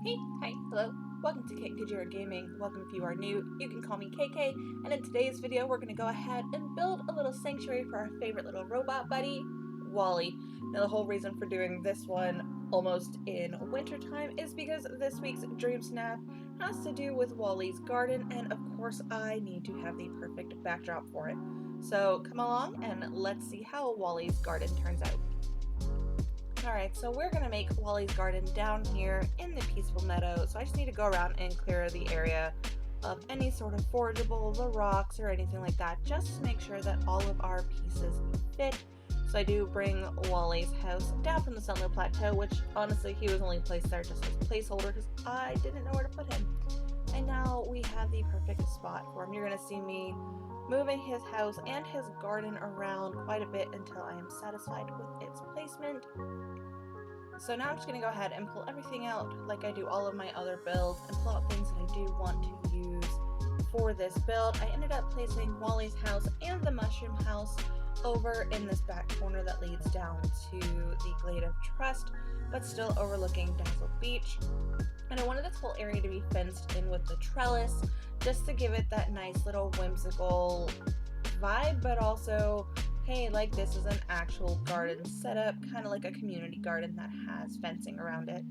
Hey, hi, hello, welcome to Kajira Gaming. Welcome if you are new, you can call me KK, and in today's video we're going to go ahead and build a little sanctuary for our favorite little robot buddy, Wally. Now the whole reason for doing this one almost in winter time is because this week's Dream Snap has to do with Wally's garden, and of course I need to have the perfect backdrop for it. So come along and let's see how Wally's garden turns out. Alright, so we're going to make Wally's garden down here in the peaceful meadow, so I just need to go around and clear the area of any sort of forageable, the rocks, or anything like that, just to make sure that all of our pieces fit. So I do bring Wally's house down from the Sunlit Plateau, which honestly he was only placed there just as a placeholder because I didn't know where to put him. And now we have the perfect spot for him. You're going to see me moving his house and his garden around quite a bit until I am satisfied with its placement. So now I'm just going to go ahead and pull everything out like I do all of my other builds and pull out things that I do want to use for this build. I ended up placing Wally's house and the mushroom house over in this back corner that leads down to the Glade of Trust, but still overlooking Dazzle Beach. And I wanted this whole area to be fenced in with the trellis just to give it that nice little whimsical vibe, but also, hey, like this is an actual garden setup, kind of like a community garden that has fencing around it.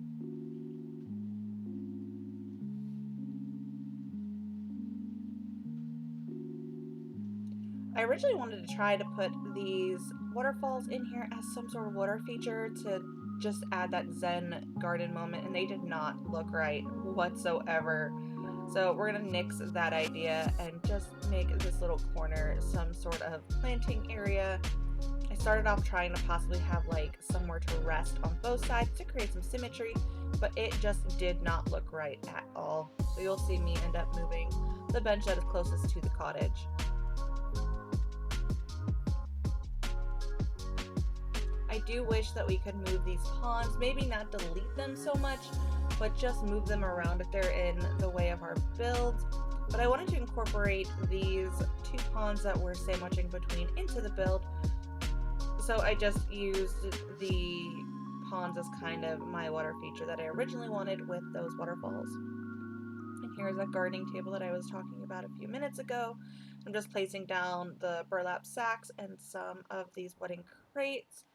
I originally wanted to try to put these waterfalls in here as some sort of water feature to just add that zen garden moment, and they did not look right whatsoever. So we're going to nix that idea and just make this little corner some sort of planting area. I started off trying to possibly have like somewhere to rest on both sides to create some symmetry, but it just did not look right at all. So you'll see me end up moving the bench that is closest to the cottage. I do wish that we could move these ponds, maybe not delete them so much, but just move them around if they're in the way of our builds. But I wanted to incorporate these two ponds that we're sandwiching between into the build, so I just used the ponds as kind of my water feature that I originally wanted with those waterfalls. And here's that gardening table that I was talking about a few minutes ago. I'm just placing down the burlap sacks and some of these wooden crates.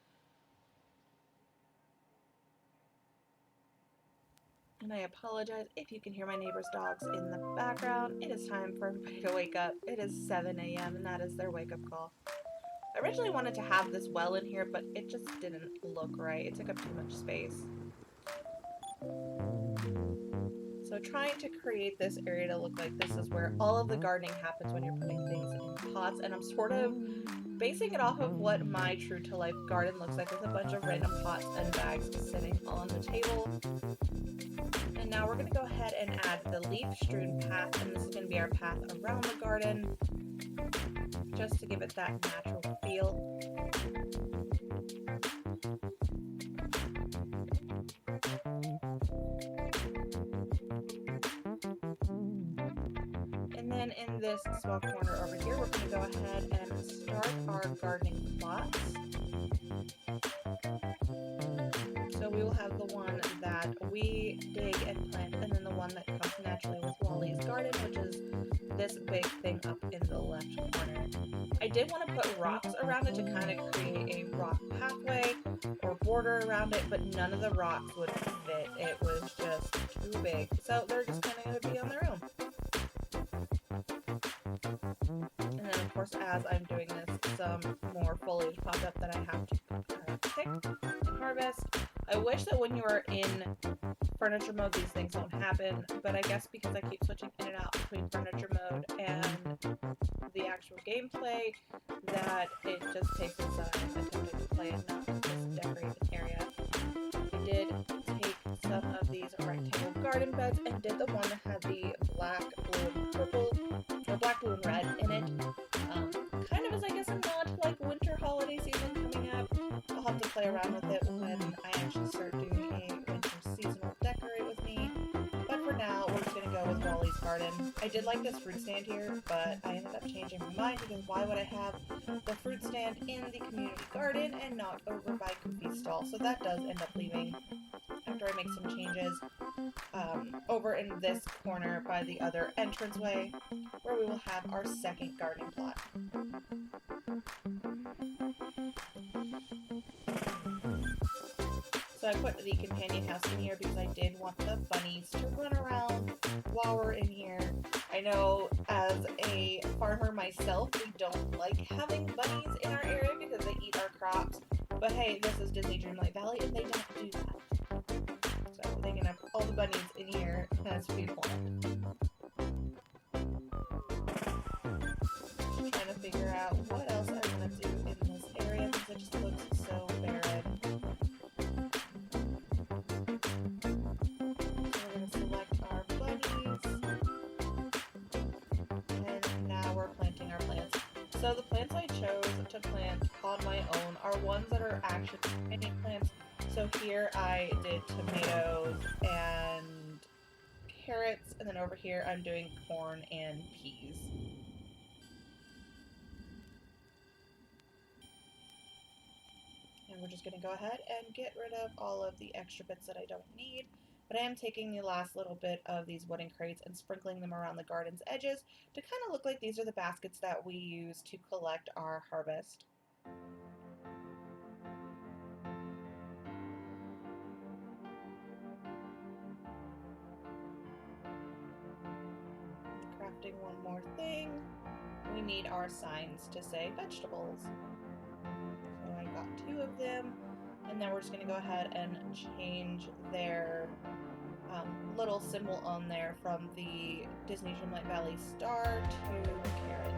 And I apologize if you can hear my neighbor's dogs in the background. It is time for everybody to wake up. It is 7 a.m. and that is their wake-up call. I originally wanted to have this well in here, but it just didn't look right. It took up too much space. So trying to create this area to look like this is where all of the gardening happens when you're putting things in pots, and I'm sort of basing it off of what my true-to-life garden looks like with a bunch of random pots and bags sitting on the table. And now we're going to go ahead and add the leaf-strewn path, and this is going to be our path around the garden, just to give it that natural feel. And then in this small corner over here, we're going to go ahead and start our gardening plots. So we will have the one that we dig and plant, and then the one that comes naturally with Wally's garden, which is this big thing up in the left corner. I did want to put rocks around it to kind of create a rock pathway or border around it, but none of the rocks would fit. It was just too big. So they're just kind of going to be on their own. And then of course, as I'm doing this, some more foliage popped up that I have to pick and harvest. I wish that when you are in furniture mode these things don't happen, but I guess because I keep switching in and out between furniture mode and the actual gameplay, that it just takes it that I'm attempting to play and not just decorate an area. I did take some of these rectangle garden beds and did the one that had the black, blue, and purple, or black, blue, and red in it. Kind of as, I guess, a nod to like winter holiday season coming up. I'll have to play around with it when I actually start doing a winter seasonal decorate with me. But for now, we're just going to go with Wally's garden. I did like this fruit stand here, but I ended up changing my mind because why would I have the fruit stand in the community garden and not over by Goofy's stall? So that does end up leaving after I make some changes. over in this corner by the other entranceway, where we will have our second gardening plot. So I put the companion house in here because I did want the bunnies to run around while we're in here. I know as a farmer myself, we don't like having bunnies in our area because they eat our crops. But hey, this is Disney Dreamlight Valley and they don't do that. So they can have all the bunnies in here as food for them. Trying to figure out what else I'm going to do in this area because it just looks so barren. So the plants I chose to plant on my own are ones that are actually companion plants. So here I did tomatoes and carrots, and then over here I'm doing corn and peas. And we're just going to go ahead and get rid of all of the extra bits that I don't need. But I am taking the last little bit of these wooden crates and sprinkling them around the garden's edges to kind of look like these are the baskets that we use to collect our harvest. Crafting one more thing. We need our signs to say vegetables. So I got 2 of them. And then we're just going to go ahead and change their little symbol on there from the Disney Dreamlight Valley star to carrot.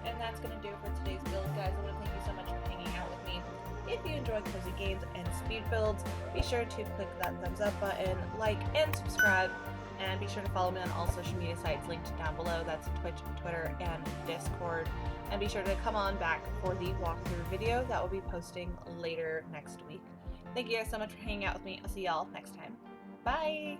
And that's going to do it for today's build, guys. I want to thank you so much for hanging out with me. If you enjoyed cozy games and speed builds, be sure to click that thumbs up button, like, and subscribe. And be sure to follow me on all social media sites linked down below. That's Twitch, Twitter, and Discord. And be sure to come on back for the walkthrough video that will be posting later next week. Thank you guys so much for hanging out with me. I'll see y'all next time. Bye!